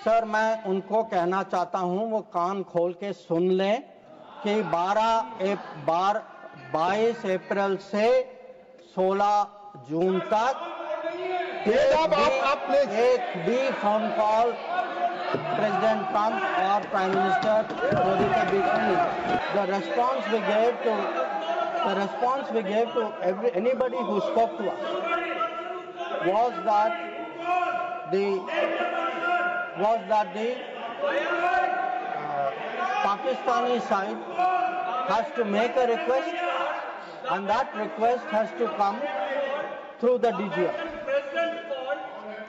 Sir, मैं उनको कहना चाहता हूं वो कान खोल के सुन लें कि 22 अप्रैल से 16 जून तक एक भी फोन कॉल प्रेसिडेंट ट्रंप और प्राइम मिनिस्टर मोदी के बीच में नहीं। The response we gave to anybody who spoke to us was that the Pakistani side has to make a request, and that request has to come through the DGM.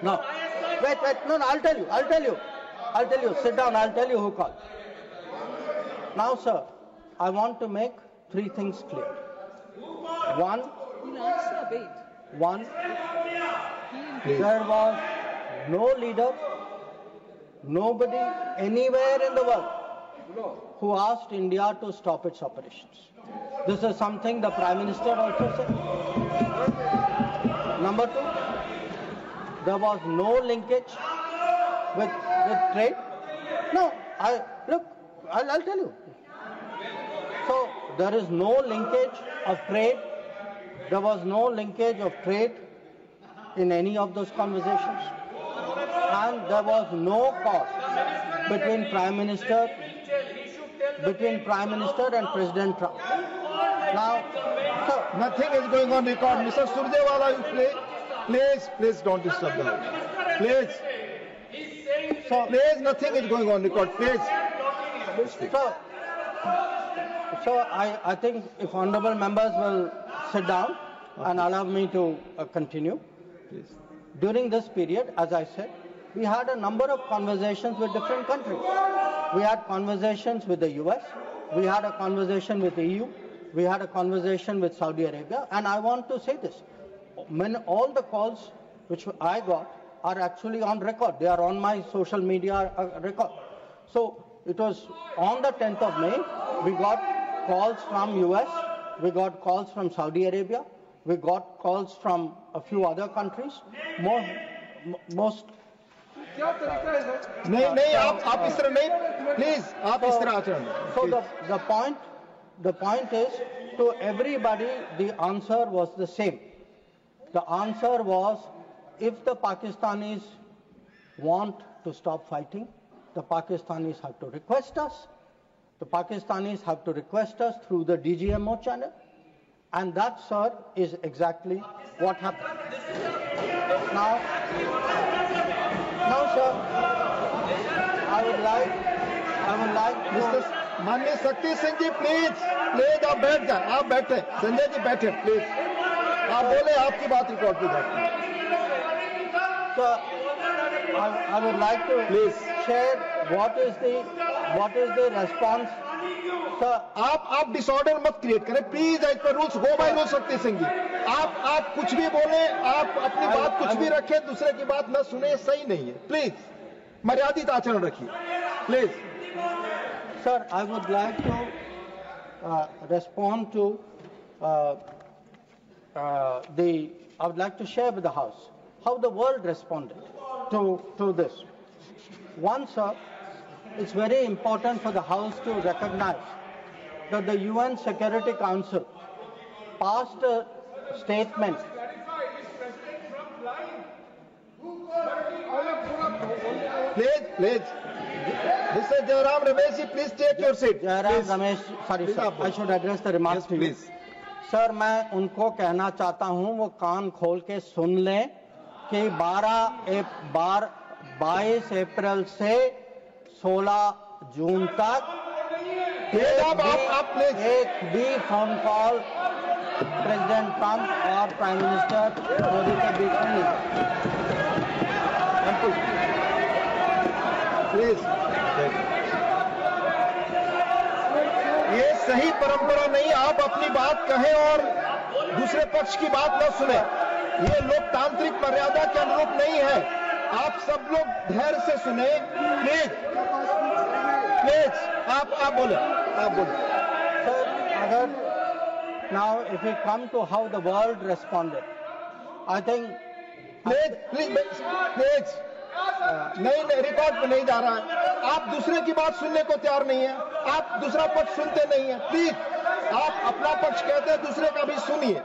No, wait, no, I'll tell you. Sit down, I'll tell you who called. Now, sir, I want to make 3 things clear. One, there was no leader, nobody anywhere in the world who asked India to stop its operations. This is something the Prime Minister also said. Number 2, there was no linkage with trade. No, I'll tell you. So there is no linkage of trade. There was no linkage of trade in any of those conversations, and there was no cause between Prime Minister and President Trump. Now, sir, nothing is going on record. Mr. Surjewala, you please don't disturb the house. Please, nothing is going on record. Please. So I think if honorable members will sit down and allow me to continue. Please. During this period, as I said, we had a number of conversations with different countries. We had conversations with the US, we had a conversation with the EU, we had a conversation with Saudi Arabia, and I want to say this. All the calls which I got are actually on record. They are on my social media record. So it was on the 10th of May, we got calls from US, we got calls from Saudi Arabia, we got calls from a few other countries. Most नहीं आप इस तरह नहीं, please आप इस तरह आचरण. So the point is, to everybody the answer was the same. The answer was, if the Pakistanis want to stop fighting, the Pakistanis have to request us. The Pakistanis have to request us through the DGMO channel, and that, sir, is exactly what happened. Now, sir, I would like Mr. माननीय शक्ति सिंह जी, please आप बैठ जाए. आप बैठे, संजय जी बैठे, please आप बोले, आपकी बात रिकॉर्ड पे जाती है. So, I would like to please share what is the response. Sir, आप डिसऑर्डर मत क्रिएट करें please. As per rules, go by rules. Shakti Singh जी, आप कुछ भी बोले, आप अपनी बात कुछ भी रखें, दूसरे की बात न सुने, सही नहीं है. प्लीज मर्यादित आचरण रखिए, please. Sir, I would like to respond to I would like to share with the House how the world responded to this. One, sir, it's very important for the House to recognize that the UN Security Council passed a statement. Please. Mr. Jairam Ramesh, please take your seat. Jairam Ramesh, sorry sir, I should address the remarks to you. Please. Sir, मैं उनको कहना चाहता हूं वो कान खोल के सुन लें कि 22 अप्रैल से 16 जून तक एक भी फोन कॉल प्रेसिडेंट ट्रंप और प्राइम मिनिस्टर मोदी के बीच में नहीं. प्लीज, ये सही परंपरा नहीं. आप अपनी बात कहें और दूसरे पक्ष की बात न सुने. ये लोकतांत्रिक मर्यादा के अनुरूप नहीं है. आप सब लोग धैर्य से सुने. प्लीज आप बोले. Sir, now if we come to how the world responded, I think please नहीं, रिकॉर्ड पे नहीं जा रहा है। आप दूसरे की बात सुनने को तैयार नहीं है, आप दूसरा पक्ष सुनते नहीं है। प्लीज आप अपना पक्ष कहते हैं, दूसरे का भी सुनिए।